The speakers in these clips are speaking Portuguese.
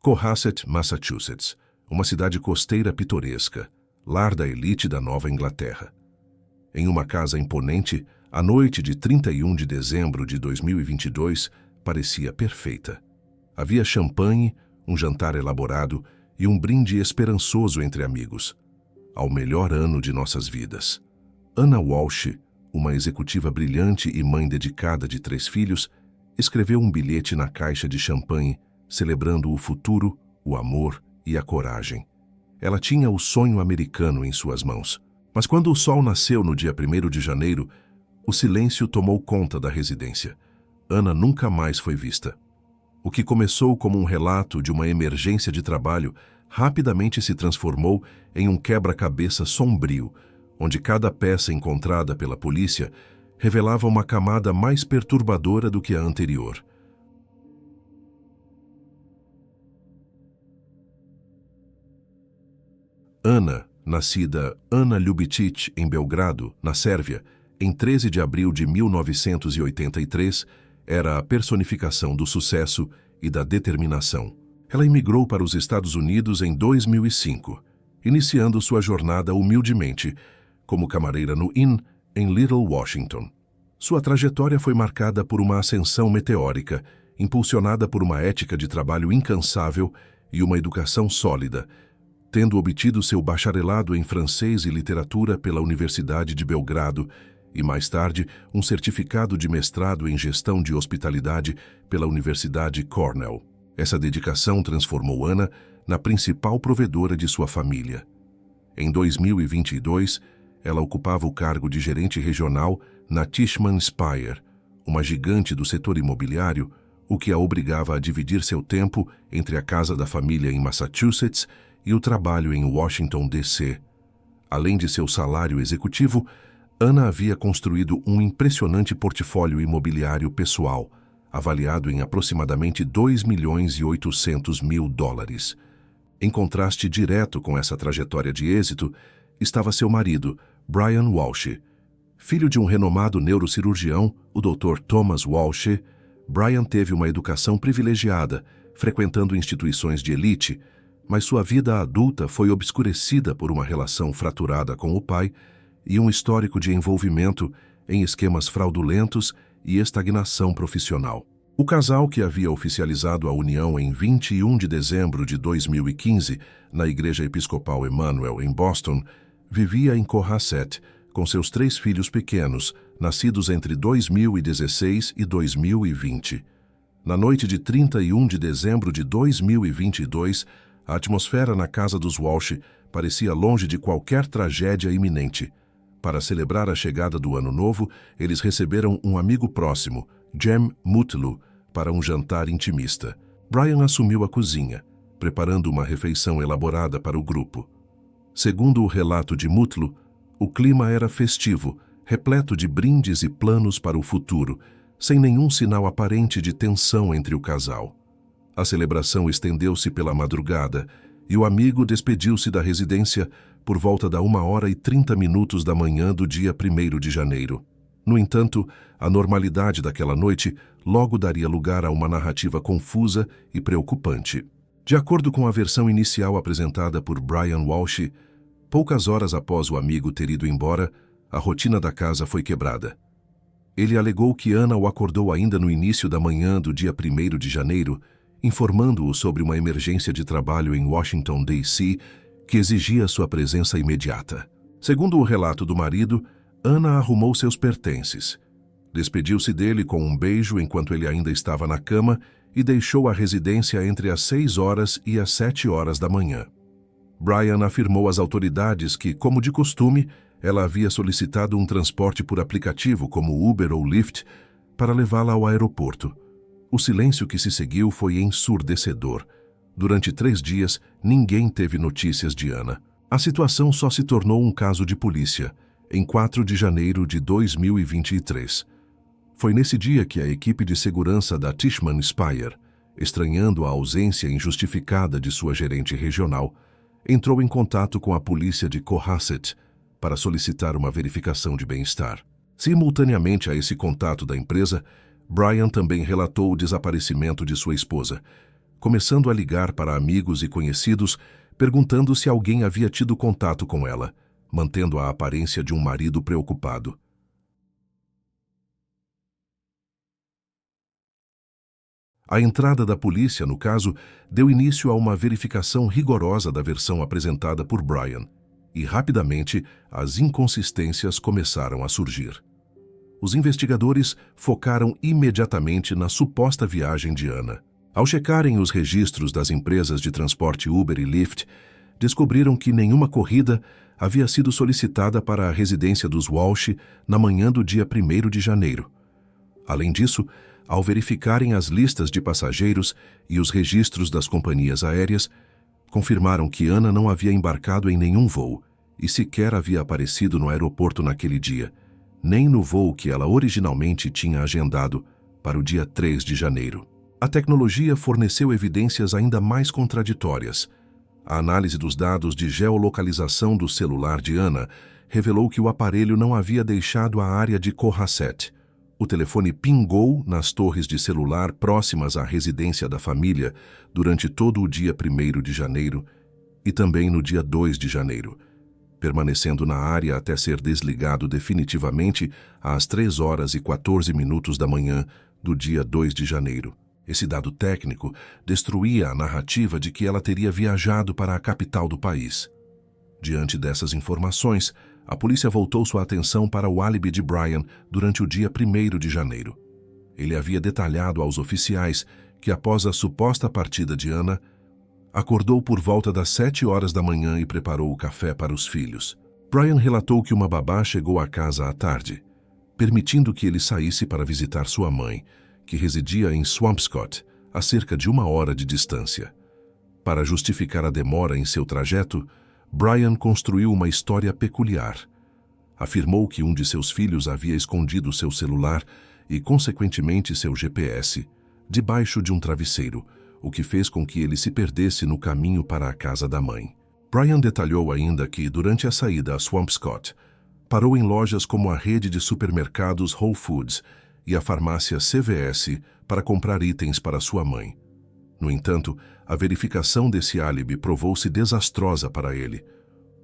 Cohasset, Massachusetts, uma cidade costeira pitoresca, lar da elite da Nova Inglaterra. Em uma casa imponente, a noite de 31 de dezembro de 2022 parecia perfeita. Havia champanhe, um jantar elaborado e um brinde esperançoso entre amigos. Ao melhor ano de nossas vidas. Anna Walsh, uma executiva brilhante e mãe dedicada de 3 filhos, escreveu um bilhete na caixa de champanhe, celebrando o futuro, o amor e a coragem. Ela tinha o sonho americano em suas mãos. Mas quando o sol nasceu no dia 1º de janeiro, o silêncio tomou conta da residência. Anna nunca mais foi vista. O que começou como um relato de uma emergência de trabalho rapidamente se transformou em um quebra-cabeça sombrio, onde cada peça encontrada pela polícia revelava uma camada mais perturbadora do que a anterior. Anna, nascida Anna Ljubicic em Belgrado, na Sérvia, em 13 de abril de 1983, era a personificação do sucesso e da determinação. Ela imigrou para os Estados Unidos em 2005, iniciando sua jornada humildemente, como camareira no Inn, em Little Washington. Sua trajetória foi marcada por uma ascensão meteórica, impulsionada por uma ética de trabalho incansável e uma educação sólida, tendo obtido seu bacharelado em francês e literatura pela Universidade de Belgrado e, mais tarde, um certificado de mestrado em gestão de hospitalidade pela Universidade Cornell. Essa dedicação transformou Anna na principal provedora de sua família. Em 2022, ela ocupava o cargo de gerente regional na Tishman Speyer, uma gigante do setor imobiliário, o que a obrigava a dividir seu tempo entre a casa da família em Massachusetts e o trabalho em Washington, D.C. Além de seu salário executivo, Anna havia construído um impressionante portfólio imobiliário pessoal, avaliado em aproximadamente $2.800.000. Em contraste direto com essa trajetória de êxito, estava seu marido, Brian Walsh. Filho de um renomado neurocirurgião, o Dr. Thomas Walsh, Brian teve uma educação privilegiada, frequentando instituições de elite, mas sua vida adulta foi obscurecida por uma relação fraturada com o pai e um histórico de envolvimento em esquemas fraudulentos e estagnação profissional. O casal, que havia oficializado a união em 21 de dezembro de 2015 na Igreja Episcopal Emmanuel, em Boston, vivia em Cohasset com seus 3 filhos pequenos, nascidos entre 2016 e 2020. Na noite de 31 de dezembro de 2022, a atmosfera na casa dos Walsh parecia longe de qualquer tragédia iminente. Para celebrar a chegada do Ano Novo, eles receberam um amigo próximo, Jem Mutlu, para um jantar intimista. Brian assumiu a cozinha, preparando uma refeição elaborada para o grupo. Segundo o relato de Mutlu, o clima era festivo, repleto de brindes e planos para o futuro, sem nenhum sinal aparente de tensão entre o casal. A celebração estendeu-se pela madrugada e o amigo despediu-se da residência por volta da 1h30 da manhã do dia 1º de janeiro. No entanto, a normalidade daquela noite logo daria lugar a uma narrativa confusa e preocupante. De acordo com a versão inicial apresentada por Brian Walsh, poucas horas após o amigo ter ido embora, a rotina da casa foi quebrada. Ele alegou que Anna o acordou ainda no início da manhã do dia 1º de janeiro, informando-o sobre uma emergência de trabalho em Washington, D.C., que exigia sua presença imediata. Segundo o relato do marido, Anna arrumou seus pertences. Despediu-se dele com um beijo enquanto ele ainda estava na cama e deixou a residência entre as 6 horas e as 7 horas da manhã. Brian afirmou às autoridades que, como de costume, ela havia solicitado um transporte por aplicativo como Uber ou Lyft para levá-la ao aeroporto. O silêncio que se seguiu foi ensurdecedor. Durante 3 dias, ninguém teve notícias de Anna. A situação só se tornou um caso de polícia, em 4 de janeiro de 2023. Foi nesse dia que a equipe de segurança da Tishman Speyer, estranhando a ausência injustificada de sua gerente regional, entrou em contato com a polícia de Cohasset para solicitar uma verificação de bem-estar. Simultaneamente a esse contato da empresa, Brian também relatou o desaparecimento de sua esposa, começando a ligar para amigos e conhecidos, perguntando se alguém havia tido contato com ela, mantendo a aparência de um marido preocupado. A entrada da polícia, no caso, deu início a uma verificação rigorosa da versão apresentada por Brian, e rapidamente as inconsistências começaram a surgir. Os investigadores focaram imediatamente na suposta viagem de Anna. Ao checarem os registros das empresas de transporte Uber e Lyft, descobriram que nenhuma corrida havia sido solicitada para a residência dos Walsh na manhã do dia 1º de janeiro. Além disso, ao verificarem as listas de passageiros e os registros das companhias aéreas, confirmaram que Anna não havia embarcado em nenhum voo e sequer havia aparecido no aeroporto naquele dia, nem no voo que ela originalmente tinha agendado para o dia 3 de janeiro. A tecnologia forneceu evidências ainda mais contraditórias. A análise dos dados de geolocalização do celular de Anna revelou que o aparelho não havia deixado a área de Cohasset. O telefone pingou nas torres de celular próximas à residência da família durante todo o dia 1º de janeiro e também no dia 2 de janeiro, permanecendo na área até ser desligado definitivamente às 3h14 da manhã do dia 2 de janeiro. Esse dado técnico destruía a narrativa de que ela teria viajado para a capital do país. Diante dessas informações, a polícia voltou sua atenção para o álibi de Brian durante o dia 1º de janeiro. Ele havia detalhado aos oficiais que, após a suposta partida de Anna, acordou por volta das 7h da manhã e preparou o café para os filhos. Brian relatou que uma babá chegou à casa à tarde, permitindo que ele saísse para visitar sua mãe, que residia em Swampscott, a cerca de 1 hora de distância. Para justificar a demora em seu trajeto, Brian construiu uma história peculiar. Afirmou que um de seus filhos havia escondido seu celular e, consequentemente, seu GPS, debaixo de um travesseiro, o que fez com que ele se perdesse no caminho para a casa da mãe. Brian detalhou ainda que, durante a saída a Swampscott, parou em lojas como a rede de supermercados Whole Foods e a farmácia CVS para comprar itens para sua mãe. No entanto, a verificação desse álibi provou-se desastrosa para ele.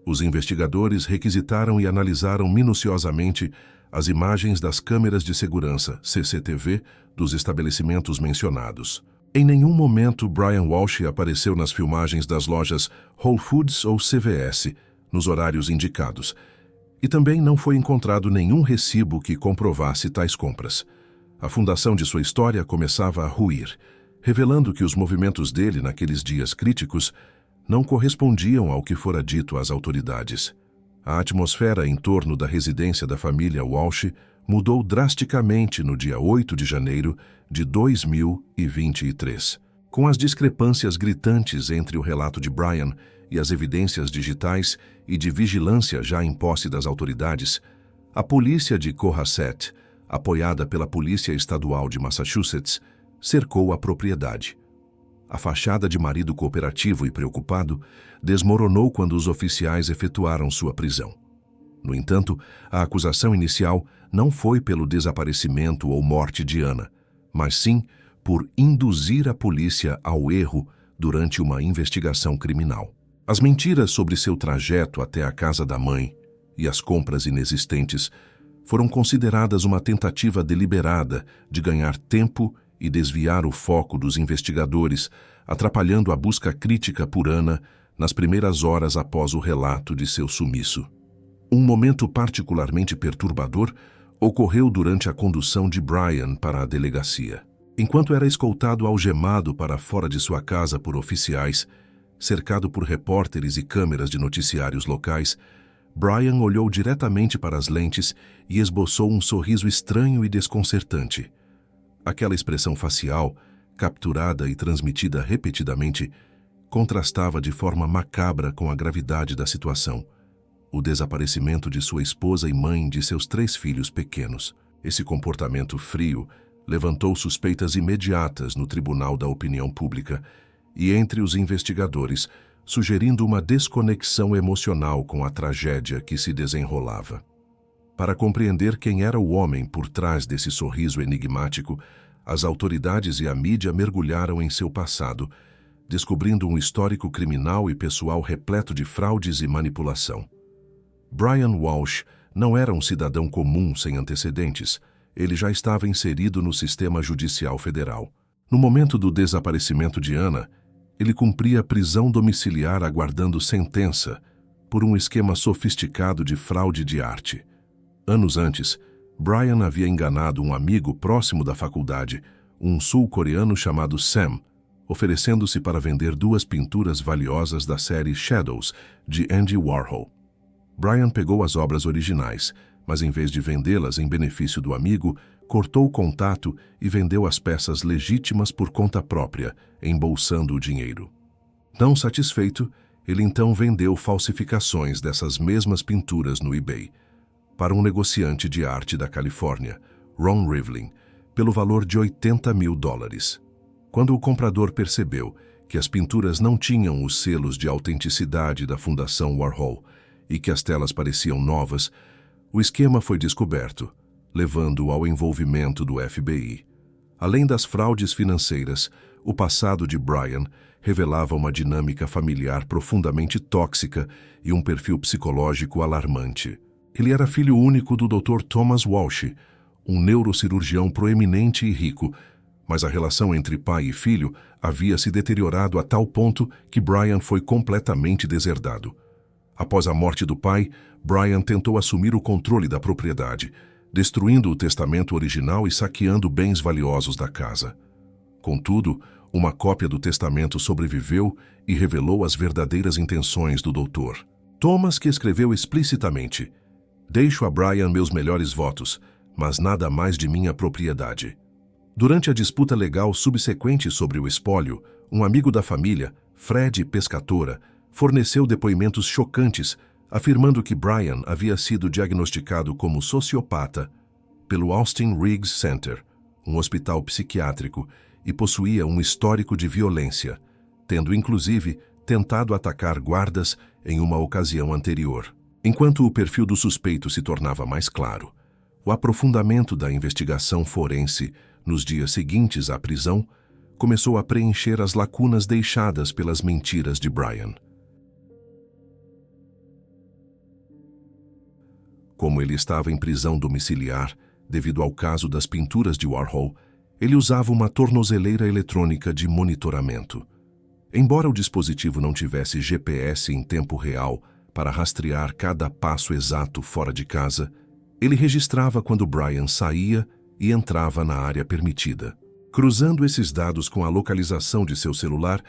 Os investigadores requisitaram e analisaram minuciosamente as imagens das câmeras de segurança, CCTV, dos estabelecimentos mencionados. Em nenhum momento Brian Walsh apareceu nas filmagens das lojas Whole Foods ou CVS, nos horários indicados, e também não foi encontrado nenhum recibo que comprovasse tais compras. A fundação de sua história começava a ruir, revelando que os movimentos dele naqueles dias críticos não correspondiam ao que fora dito às autoridades. A atmosfera em torno da residência da família Walsh mudou drasticamente no dia 8 de janeiro de 2023. Com as discrepâncias gritantes entre o relato de Brian e as evidências digitais e de vigilância já em posse das autoridades, a polícia de Cohasset, apoiada pela Polícia Estadual de Massachusetts, cercou a propriedade. A fachada de marido cooperativo e preocupado desmoronou quando os oficiais efetuaram sua prisão. No entanto, a acusação inicial não foi pelo desaparecimento ou morte de Anna, mas sim por induzir a polícia ao erro durante uma investigação criminal. As mentiras sobre seu trajeto até a casa da mãe e as compras inexistentes foram consideradas uma tentativa deliberada de ganhar tempo e desviar o foco dos investigadores, atrapalhando a busca crítica por Anna nas primeiras horas após o relato de seu sumiço. Um momento particularmente perturbador ocorreu durante a condução de Brian para a delegacia. Enquanto era escoltado algemado para fora de sua casa por oficiais, cercado por repórteres e câmeras de noticiários locais, Brian olhou diretamente para as lentes e esboçou um sorriso estranho e desconcertante. Aquela expressão facial, capturada e transmitida repetidamente, contrastava de forma macabra com a gravidade da situação. O desaparecimento de sua esposa e mãe de seus 3 filhos pequenos. Esse comportamento frio levantou suspeitas imediatas no Tribunal da Opinião Pública e entre os investigadores, sugerindo uma desconexão emocional com a tragédia que se desenrolava. Para compreender quem era o homem por trás desse sorriso enigmático, as autoridades e a mídia mergulharam em seu passado, descobrindo um histórico criminal e pessoal repleto de fraudes e manipulação. Brian Walsh não era um cidadão comum sem antecedentes. Ele já estava inserido no sistema judicial federal. No momento do desaparecimento de Anna, ele cumpria prisão domiciliar aguardando sentença por um esquema sofisticado de fraude de arte. Anos antes, Brian havia enganado um amigo próximo da faculdade, um sul-coreano chamado Sam, oferecendo-se para vender 2 pinturas valiosas da série Shadows, de Andy Warhol. Brian pegou as obras originais, mas em vez de vendê-las em benefício do amigo, cortou o contato e vendeu as peças legítimas por conta própria, embolsando o dinheiro. Não satisfeito, ele então vendeu falsificações dessas mesmas pinturas no eBay para um negociante de arte da Califórnia, Ron Rivlin, pelo valor de $80 mil. Quando o comprador percebeu que as pinturas não tinham os selos de autenticidade da Fundação Warhol e que as telas pareciam novas, o esquema foi descoberto, levando ao envolvimento do FBI. Além das fraudes financeiras, o passado de Brian revelava uma dinâmica familiar profundamente tóxica e um perfil psicológico alarmante. Ele era filho único do Dr. Thomas Walsh, um neurocirurgião proeminente e rico, mas a relação entre pai e filho havia se deteriorado a tal ponto que Brian foi completamente deserdado. Após a morte do pai, Brian tentou assumir o controle da propriedade, destruindo o testamento original e saqueando bens valiosos da casa. Contudo, uma cópia do testamento sobreviveu e revelou as verdadeiras intenções do doutor. Thomas, que escreveu explicitamente: "Deixo a Brian meus melhores votos, mas nada mais de minha propriedade." Durante a disputa legal subsequente sobre o espólio, um amigo da família, Fred Pescatora, forneceu depoimentos chocantes, afirmando que Brian havia sido diagnosticado como sociopata pelo Austin Riggs Center, um hospital psiquiátrico, e possuía um histórico de violência, tendo inclusive tentado atacar guardas em uma ocasião anterior. Enquanto o perfil do suspeito se tornava mais claro, o aprofundamento da investigação forense nos dias seguintes à prisão começou a preencher as lacunas deixadas pelas mentiras de Brian. Como ele estava em prisão domiciliar, devido ao caso das pinturas de Warhol, ele usava uma tornozeleira eletrônica de monitoramento. Embora o dispositivo não tivesse GPS em tempo real para rastrear cada passo exato fora de casa, ele registrava quando Brian saía e entrava na área permitida. Cruzando esses dados com a localização de seu celular,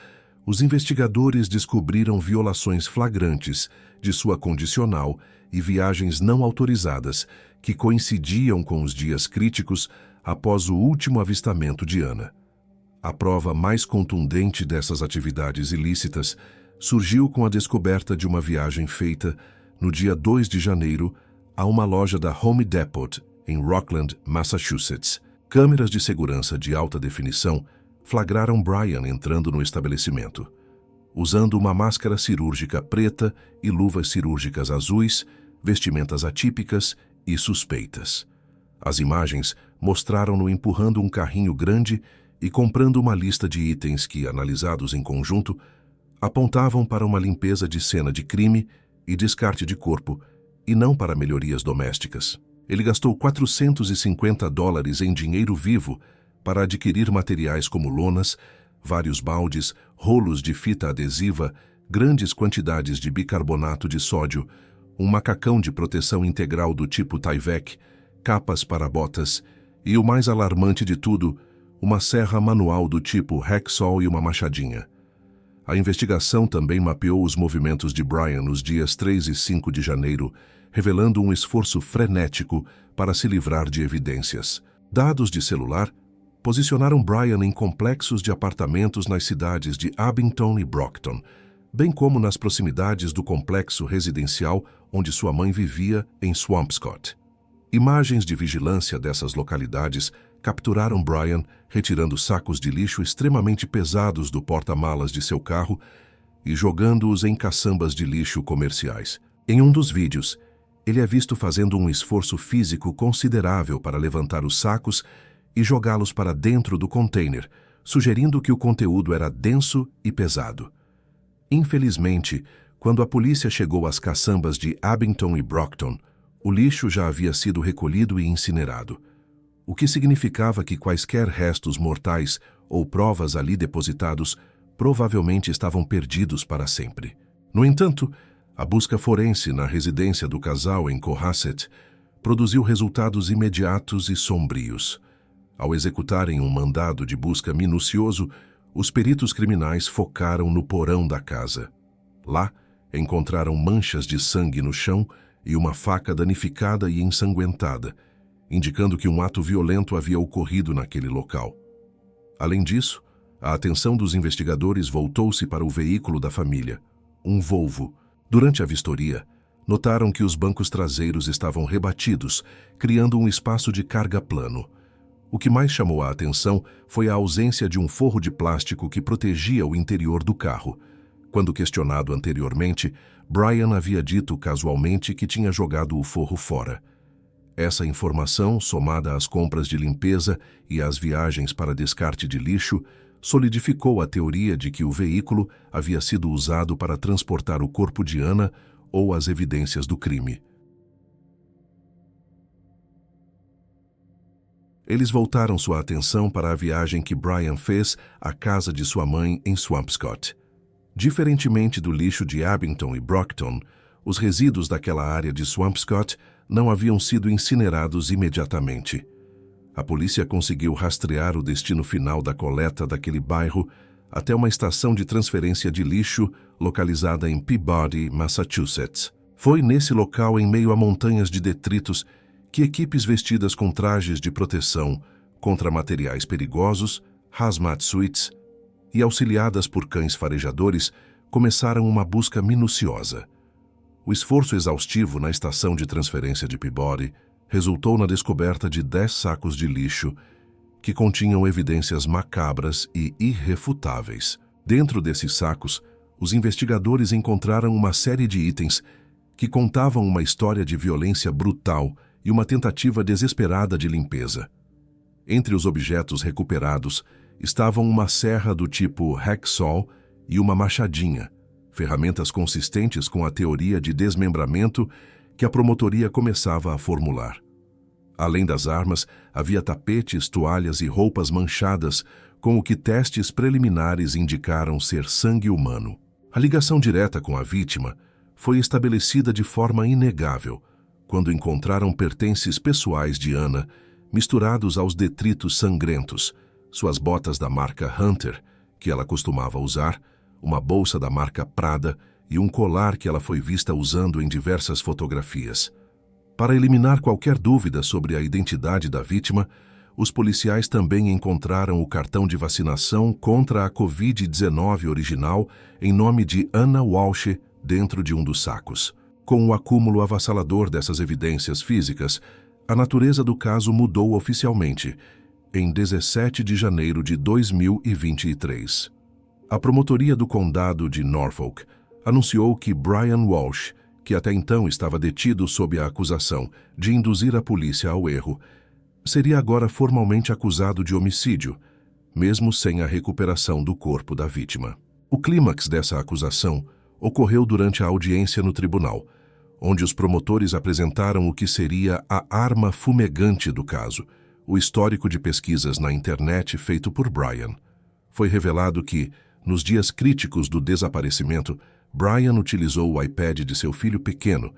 os investigadores descobriram violações flagrantes de sua condicional e viagens não autorizadas que coincidiam com os dias críticos após o último avistamento de Anna. A prova mais contundente dessas atividades ilícitas surgiu com a descoberta de uma viagem feita, no dia 2 de janeiro, a uma loja da Home Depot, em Rockland, Massachusetts. Câmeras de segurança de alta definição flagraram Brian entrando no estabelecimento, usando uma máscara cirúrgica preta e luvas cirúrgicas azuis, vestimentas atípicas e suspeitas. As imagens mostraram-no empurrando um carrinho grande e comprando uma lista de itens que, analisados em conjunto, apontavam para uma limpeza de cena de crime e descarte de corpo, e não para melhorias domésticas. Ele gastou $450 em dinheiro vivo para adquirir materiais como lonas, vários baldes, rolos de fita adesiva, grandes quantidades de bicarbonato de sódio, um macacão de proteção integral do tipo Tyvek, capas para botas e, o mais alarmante de tudo, uma serra manual do tipo Hacksaw e uma machadinha. A investigação também mapeou os movimentos de Brian nos dias 3 e 5 de janeiro, revelando um esforço frenético para se livrar de evidências. Dados de celular posicionaram Brian em complexos de apartamentos nas cidades de Abington e Brockton, bem como nas proximidades do complexo residencial onde sua mãe vivia em Swampscott. Imagens de vigilância dessas localidades capturaram Brian retirando sacos de lixo extremamente pesados do porta-malas de seu carro e jogando-os em caçambas de lixo comerciais. Em um dos vídeos, ele é visto fazendo um esforço físico considerável para levantar os sacos e jogá-los para dentro do container, sugerindo que o conteúdo era denso e pesado. Infelizmente, quando a polícia chegou às caçambas de Abington e Brockton, o lixo já havia sido recolhido e incinerado, o que significava que quaisquer restos mortais ou provas ali depositados provavelmente estavam perdidos para sempre. No entanto, a busca forense na residência do casal em Cohasset produziu resultados imediatos e sombrios. Ao executarem um mandado de busca minucioso, os peritos criminais focaram no porão da casa. Lá, encontraram manchas de sangue no chão e uma faca danificada e ensanguentada, indicando que um ato violento havia ocorrido naquele local. Além disso, a atenção dos investigadores voltou-se para o veículo da família, um Volvo. Durante a vistoria, notaram que os bancos traseiros estavam rebatidos, criando um espaço de carga plano. O que mais chamou a atenção foi a ausência de um forro de plástico que protegia o interior do carro. Quando questionado anteriormente, Brian havia dito casualmente que tinha jogado o forro fora. Essa informação, somada às compras de limpeza e às viagens para descarte de lixo, solidificou a teoria de que o veículo havia sido usado para transportar o corpo de Anna ou as evidências do crime. Eles voltaram sua atenção para a viagem que Brian fez à casa de sua mãe em Swampscott. Diferentemente do lixo de Abington e Brockton, os resíduos daquela área de Swampscott não haviam sido incinerados imediatamente. A polícia conseguiu rastrear o destino final da coleta daquele bairro até uma estação de transferência de lixo localizada em Peabody, Massachusetts. Foi nesse local, em meio a montanhas de detritos, que equipes vestidas com trajes de proteção contra materiais perigosos, hazmat suits, e auxiliadas por cães farejadores, começaram uma busca minuciosa. O esforço exaustivo na estação de transferência de Peabody resultou na descoberta de 10 sacos de lixo que continham evidências macabras e irrefutáveis. Dentro desses sacos, os investigadores encontraram uma série de itens que contavam uma história de violência brutal e uma tentativa desesperada de limpeza. Entre os objetos recuperados estavam uma serra do tipo hacksaw e uma machadinha, ferramentas consistentes com a teoria de desmembramento que a promotoria começava a formular. Além das armas, havia tapetes, toalhas e roupas manchadas, com o que testes preliminares indicaram ser sangue humano. A ligação direta com a vítima foi estabelecida de forma inegável, quando encontraram pertences pessoais de Anna misturados aos detritos sangrentos, suas botas da marca Hunter, que ela costumava usar, uma bolsa da marca Prada e um colar que ela foi vista usando em diversas fotografias. Para eliminar qualquer dúvida sobre a identidade da vítima, os policiais também encontraram o cartão de vacinação contra a Covid-19 original em nome de Anna Walsh dentro de um dos sacos. Com o acúmulo avassalador dessas evidências físicas, a natureza do caso mudou oficialmente, em 17 de janeiro de 2023. A promotoria do condado de Norfolk anunciou que Brian Walsh, que até então estava detido sob a acusação de induzir a polícia ao erro, seria agora formalmente acusado de homicídio, mesmo sem a recuperação do corpo da vítima. O clímax dessa acusação ocorreu durante a audiência no tribunal, onde os promotores apresentaram o que seria a arma fumegante do caso, o histórico de pesquisas na internet feito por Brian. Foi revelado que, nos dias críticos do desaparecimento, Brian utilizou o iPad de seu filho pequeno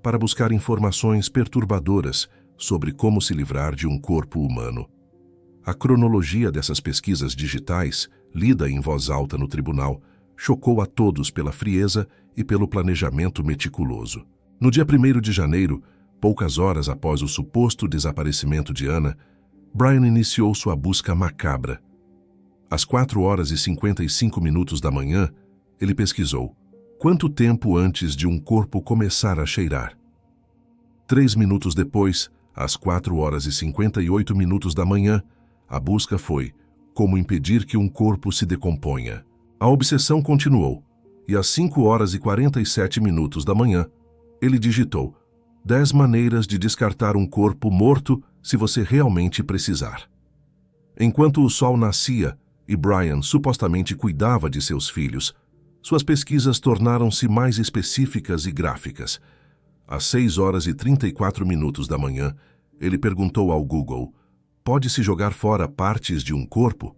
para buscar informações perturbadoras sobre como se livrar de um corpo humano. A cronologia dessas pesquisas digitais, lida em voz alta no tribunal, chocou a todos pela frieza e pelo planejamento meticuloso. No dia 1º de janeiro, poucas horas após o suposto desaparecimento de Anna, Brian iniciou sua busca macabra. Às 4h55 da manhã, ele pesquisou: quanto tempo antes de um corpo começar a cheirar? 3 minutos depois, às 4h58 da manhã, a busca foi: como impedir que um corpo se decomponha? A obsessão continuou, e às 5h47 da manhã, ele digitou: 10 maneiras de descartar um corpo morto se você realmente precisar. Enquanto o sol nascia e Brian supostamente cuidava de seus filhos, suas pesquisas tornaram-se mais específicas e gráficas. Às 6h34 da manhã, ele perguntou ao Google: pode-se jogar fora partes de um corpo?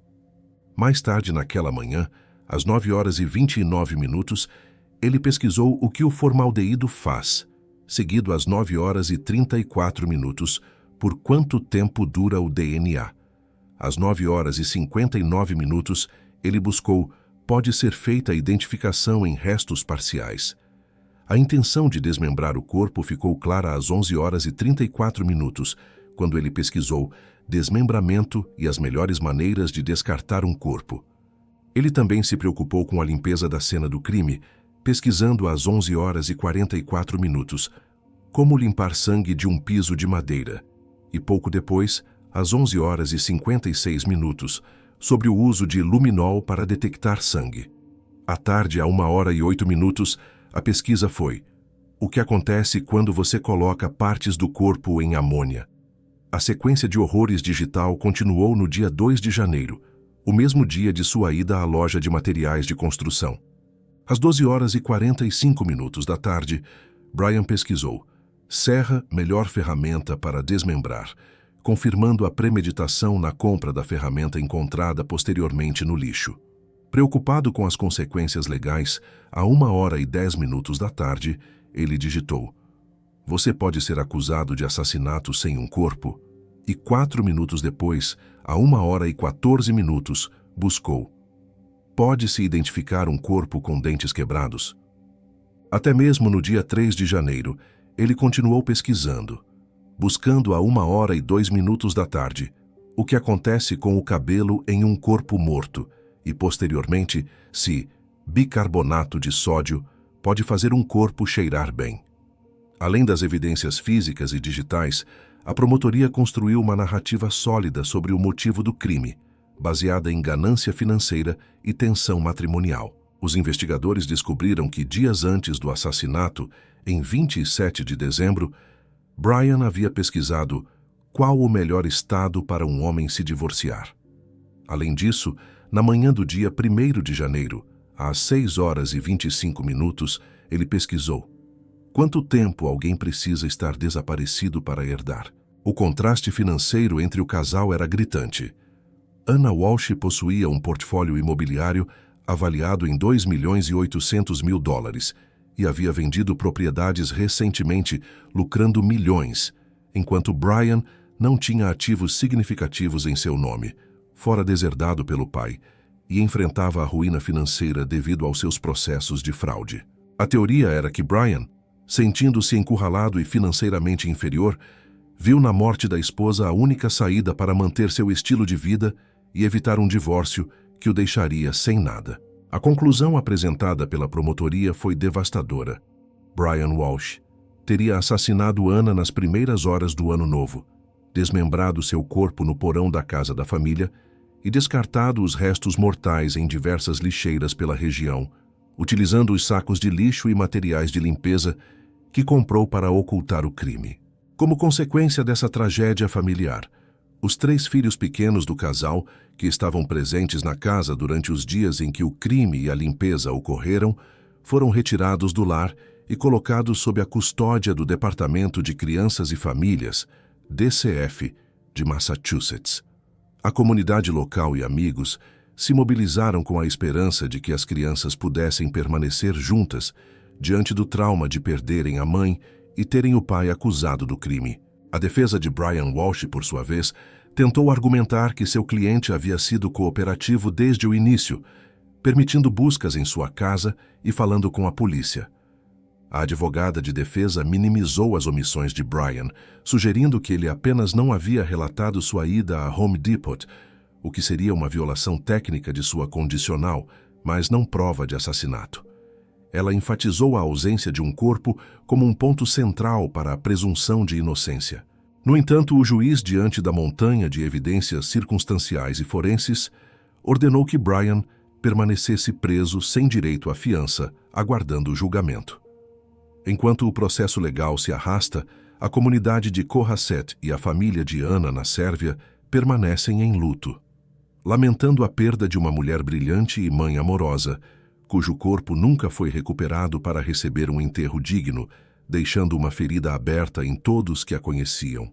Mais tarde naquela manhã, às 9h29, ele pesquisou o que o formaldeído faz, seguido às 9h34, por quanto tempo dura o DNA. Às 9h59, ele buscou: pode ser feita a identificação em restos parciais. A intenção de desmembrar o corpo ficou clara às 11h34, quando ele pesquisou desmembramento e as melhores maneiras de descartar um corpo. Ele também se preocupou com a limpeza da cena do crime, pesquisando às 11h44 como limpar sangue de um piso de madeira, e pouco depois, às 11h56, sobre o uso de luminol para detectar sangue. À tarde, a 1h08, a pesquisa foi: o que acontece quando você coloca partes do corpo em amônia? A sequência de horrores digital continuou no dia 2 de janeiro, o mesmo dia de sua ida à loja de materiais de construção. Às 12h45 da tarde, Brian pesquisou: serra, melhor ferramenta para desmembrar, confirmando a premeditação na compra da ferramenta encontrada posteriormente no lixo. Preocupado com as consequências legais, a 1h10 da tarde, ele digitou: você pode ser acusado de assassinato sem um corpo? E 4 minutos depois, a 1h14, buscou: pode-se identificar um corpo com dentes quebrados? Até mesmo no dia 3 de janeiro, ele continuou pesquisando, buscando a 1h02 da tarde o que acontece com o cabelo em um corpo morto e, posteriormente, se bicarbonato de sódio pode fazer um corpo cheirar bem. Além das evidências físicas e digitais, a promotoria construiu uma narrativa sólida sobre o motivo do crime, baseada em ganância financeira e tensão matrimonial. Os investigadores descobriram que dias antes do assassinato, em 27 de dezembro, Brian havia pesquisado qual o melhor estado para um homem se divorciar. Além disso, na manhã do dia 1º de janeiro, às 6h25, ele pesquisou: quanto tempo alguém precisa estar desaparecido para herdar? O contraste financeiro entre o casal era gritante. Anna Walsh possuía um portfólio imobiliário avaliado em $2.800.000 e havia vendido propriedades recentemente, lucrando milhões, enquanto Brian não tinha ativos significativos em seu nome, fora deserdado pelo pai, e enfrentava a ruína financeira devido aos seus processos de fraude. A teoria era que Brian, sentindo-se encurralado e financeiramente inferior, viu na morte da esposa a única saída para manter seu estilo de vida e evitar um divórcio que o deixaria sem nada. A conclusão apresentada pela promotoria foi devastadora. Brian Walsh teria assassinado Anna nas primeiras horas do ano novo, desmembrado seu corpo no porão da casa da família e descartado os restos mortais em diversas lixeiras pela região, utilizando os sacos de lixo e materiais de limpeza que comprou para ocultar o crime. Como consequência dessa tragédia familiar, os 3 filhos pequenos do casal, que estavam presentes na casa durante os dias em que o crime e a limpeza ocorreram, foram retirados do lar e colocados sob a custódia do Departamento de Crianças e Famílias, DCF, de Massachusetts. A comunidade local e amigos se mobilizaram com a esperança de que as crianças pudessem permanecer juntas diante do trauma de perderem a mãe e terem o pai acusado do crime. A defesa de Brian Walsh, por sua vez, tentou argumentar que seu cliente havia sido cooperativo desde o início, permitindo buscas em sua casa e falando com a polícia. A advogada de defesa minimizou as omissões de Brian, sugerindo que ele apenas não havia relatado sua ida a Home Depot, o que seria uma violação técnica de sua condicional, mas não prova de assassinato. Ela enfatizou a ausência de um corpo como um ponto central para a presunção de inocência. No entanto, o juiz, diante da montanha de evidências circunstanciais e forenses, ordenou que Brian permanecesse preso sem direito à fiança, aguardando o julgamento. Enquanto o processo legal se arrasta, a comunidade de Cohasset e a família de Anna, na Sérvia, permanecem em luto. lamentando a perda de uma mulher brilhante e mãe amorosa, cujo corpo nunca foi recuperado para receber um enterro digno, deixando uma ferida aberta em todos que a conheciam.